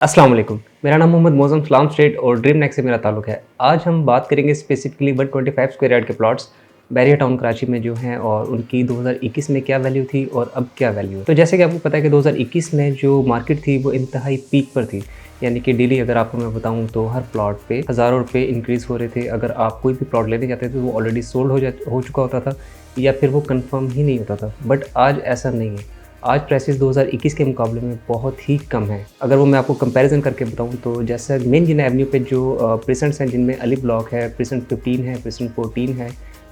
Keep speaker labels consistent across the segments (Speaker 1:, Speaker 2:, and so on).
Speaker 1: अस्सलाम वालेकुम। मेरा नाम मोहम्मद मौज़म सलाम स्ट्रीट और ड्रीम नेक्स्ट से मेरा ताल्लुक है। आज हम बात करेंगे स्पेसिफिकली 125 स्क्वायर यार्ड के प्लॉट्स बैरिया टाउन कराची में जो हैं और उनकी 2021 में क्या वैल्यू थी और अब क्या वैल्यू है। तो जैसे कि आपको पता है कि 2021 में जो मार्केट थी वो इंतहाई पीक पर थी, यानी कि डेली अगर आपको मैं बताऊँ तो हर प्लॉट पे हज़ारों रुपये इंक्रीज़ हो रहे थे। अगर आप कोई भी प्लॉट लेने जाते थे तो वो ऑलरेडी सोल्ड हो चुका होता था या फिर वो कन्फर्म ही नहीं होता था। बट आज ऐसा नहीं है। आज प्राइसेस 2021 के मुकाबले में बहुत ही कम है। अगर वो मैं आपको कंपैरिजन करके बताऊँ तो जैसे मेन जिन एवेन्यू पे जो प्रेसेंट्स हैं, जिनमें अली ब्लॉक है, प्रेसेंट 15 है, प्रेसेंट 14 है,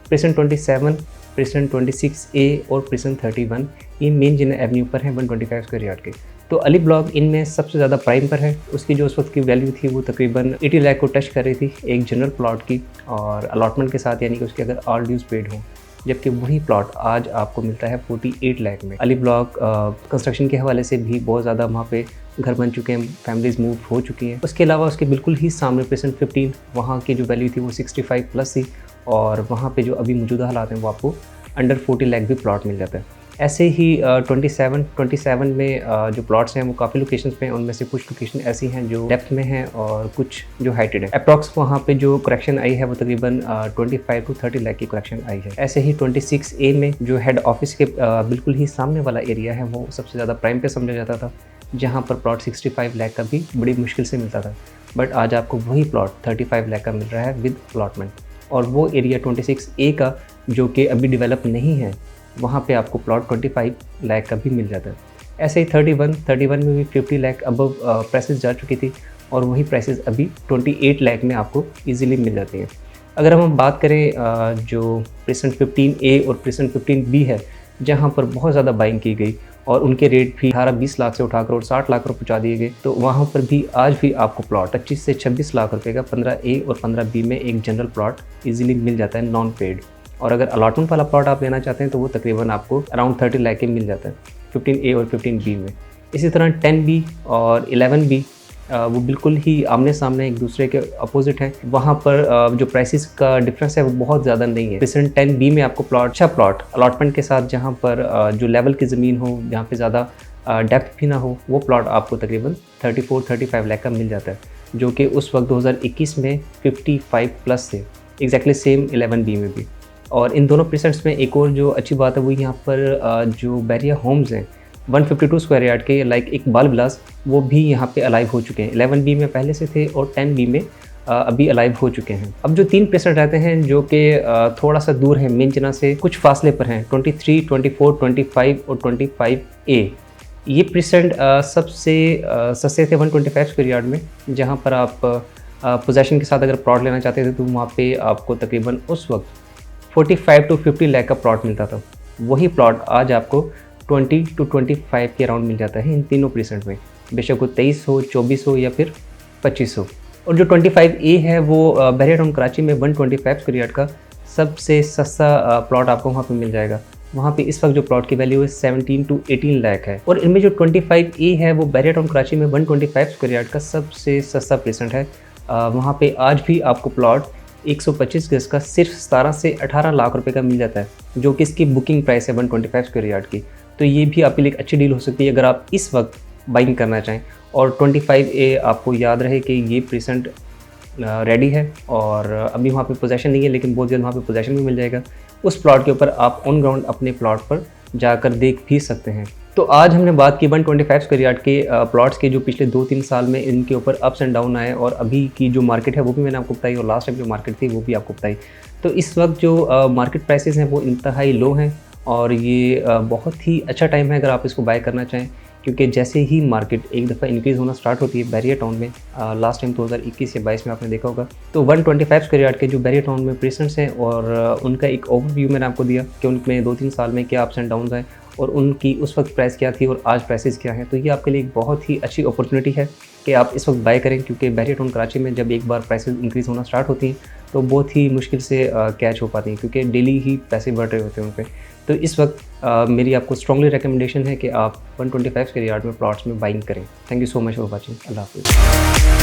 Speaker 1: प्रेसेंट 27, प्रेसेंट 26A और प्रेसेंट 31, ये मेन जिन एवेन्यू पर हैं 125 स्क्वायर यार्ड के। तो अली ब्लॉक इनमें सबसे ज़्यादा प्राइम पर है। उसकी जो उस वक्त की वैल्यू थी वो तकरीबन 80 लाख को टच कर रही थी एक जनरल प्लॉट की, और अलॉटमेंट के साथ, यानी कि उसके अगर ऑल ड्यूज पेड हों। जबकि वही प्लॉट आज आपको मिलता है 48 लाख में। अली ब्लॉक कंस्ट्रक्शन के हवाले से भी बहुत ज़्यादा वहाँ पे घर बन चुके हैं, फैमिलीज़ मूव हो चुकी हैं। उसके अलावा उसके बिल्कुल ही सामने प्रेसेंट 15, वहाँ की जो वैल्यू थी वो 65 प्लस थी, और वहाँ पे जो अभी मौजूदा हालात हैं वो आपको अंडर 40 लाख भी प्लॉट मिल जाता है। ऐसे ही 27 में जो प्लॉट्स हैं वो काफ़ी लोकेशंस पे हैं। उनमें से कुछ लोकेशन ऐसी हैं जो डेप्थ में हैं और कुछ जो हाइटेड है। अप्रॉक्स वहाँ पे जो करेक्शन आई है वो तकरीबन 25 to 30 लाख की करेक्शन आई है। ऐसे ही 26A में जो हेड ऑफिस के बिल्कुल ही सामने वाला एरिया है वो सबसे ज़्यादा प्राइम पे समझा जाता था, जहाँ पर प्लॉट 65 लाख का भी बड़ी मुश्किल से मिलता था। बट आज आपको वही प्लॉट 35 लाख का मिल रहा है विद अलॉटमेंट, और वो एरिया 26A का जो कि अभी डेवलप नहीं है, वहाँ पे आपको प्लॉट 25 लाख का भी मिल जाता है। ऐसे ही 31 में भी 50 लाख अबव प्राइसेस जा चुकी थी, और वही प्राइसेस अभी 28 लाख में आपको इजीली मिल जाती हैं। अगर हम बात करें जो प्रेसेंट 15A और प्रेसेंट 15B है, जहाँ पर बहुत ज़्यादा बाइंग की गई और उनके रेट भी 18-20 लाख से उठाकर और 60 लाख रुपये पहुँचा दिए गए, तो वहाँ पर भी आज भी आपको प्लॉट 25 से 26 लाख रुपये का 15A और 15B में एक जनरल प्लॉट ईजिली मिल जाता है नॉन पेड। और अगर अलॉटमेंट वाला प्लॉट आप लेना चाहते हैं तो वो तकरीबन आपको अराउंड 30 लाख के मिल जाता है 15A और 15B में। इसी तरह 10B और 11B वो बिल्कुल ही आमने सामने एक दूसरे के अपोजिट हैं। वहाँ पर जो प्राइसेस का डिफरेंस है वो बहुत ज़्यादा नहीं है। प्रेसेंट 10B में आपको अच्छा प्लॉट अलॉटमेंट के साथ, जहाँ पर जो लेवल की ज़मीन हो, जहाँ पे ज़्यादा डेप्थ भी ना हो, वो प्लॉट आपको तकरीबन 34-35 लाख का मिल जाता है, जो कि उस वक्त 2021 में 55 प्लस थे। एग्जैक्टली सेम 11B में भी। और इन दोनों प्रेसेंट्स में एक और जो अच्छी बात है वो यहाँ पर जो बैरिया होम्स हैं 152 स्क्वायर यार्ड के, लाइक इकबाल विलास, वो भी यहाँ पे अलाइव हो चुके हैं। 11B में पहले से थे और 10B में अभी अलाइव हो चुके हैं। अब जो 3 प्रेसेंट रहते हैं जो कि थोड़ा सा दूर है मेन जना से, कुछ फासले पर हैं, 23, 24, 25 और 25A। ये प्रेसेंट सबसे सस्ते थे 125 स्क्वायर यार्ड में, जहाँ पर आप पोजेशन के साथ अगर प्लॉट लेना चाहते थे तो वहाँ पे आपको तकरीबन उस वक्त 45 to 50 लाख का प्लॉट मिलता था। वही प्लॉट आज आपको 20 to 25 के अराउंड मिल जाता है इन तीनों प्रेसेंट में, बेशक वो 23 हो, 24 हो या फिर 25 हो। और जो 25A है वो बैरिया टाउन कराची में 125 स्क्वायर यार्ड का सबसे सस्ता प्लॉट आपको वहाँ पे मिल जाएगा। वहाँ पे इस वक्त जो प्लॉट की वैल्यू है 17 to 18 लाख है। और इनमें जो 25A है वो बैरिया टाउन कराची में 125 स्क्वायर यार्ड का सबसे सस्ता प्रेसेंट है। वहाँ पे आज भी आपको प्लॉट 125 गज का सिर्फ 17 से 18 लाख रुपए का मिल जाता है, जो कि इसकी बुकिंग प्राइस है 125 स्क्वायर यार्ड की। तो ये भी आपके लिए एक अच्छी डील हो सकती है अगर आप इस वक्त बाइंग करना चाहें। और 25A आपको याद रहे कि ये प्रेसेंट रेडी है और अभी वहाँ पे पोजेशन नहीं है, लेकिन बहुत जल्द वहाँ पे पोजेशन भी मिल जाएगा। उस प्लॉट के ऊपर आप ऑन ग्राउंड अपने प्लॉट पर जाकर देख भी सकते हैं। तो आज हमने बात की 125 स्क्वायर यार्ड के प्लॉट्स के, जो पिछले 2-3 साल में इनके ऊपर अप्स एंड डाउन आए, और अभी की जो मार्केट है वो भी मैंने आपको बताई, और लास्ट टाइम जो मार्केट थी वो भी आपको बताई। तो इस वक्त जो मार्केट प्राइसेस हैं वो इंतहाई लो हैं, और ये बहुत ही अच्छा टाइम है अगर आप इसको बाय करना चाहें, क्योंकि जैसे ही मार्केट एक दफ़ा इंक्रीज़ होना स्टार्ट होती है बैरिया टाउन में, लास्ट टाइम 2021 या 22 में आपने देखा होगा, तो 125 स्क्वायर यार्ड के जो बैरिया टाउन में प्रेसेंट्स हैं और उनका एक ओवरव्यू मैंने आपको दिया कि उनमें 2-3 साल में क्या अप्स एंड डाउन्स आए और उनकी उस वक्त प्राइस क्या थी और आज प्राइसेस क्या हैं। तो ये आपके लिए एक बहुत ही अच्छी अपॉर्चुनिटी है कि आप इस वक्त बाय करें, क्योंकि बैरिया टाउन कराची में जब एक बार प्राइसेस इंक्रीज़ होना स्टार्ट होती हैं तो बहुत ही मुश्किल से कैच हो पाती हैं, क्योंकि डेली ही पैसे बढ़ रहे होते हैं उन पर। तो इस वक्त मेरी आपको स्ट्रॉन्गली रिकमेंडेशन है कि आप 125 स्क्वायर यार्ड में प्लॉट्स में बाइंग करें। Thank you so much for watching. अल्लाह हाफ़िज़।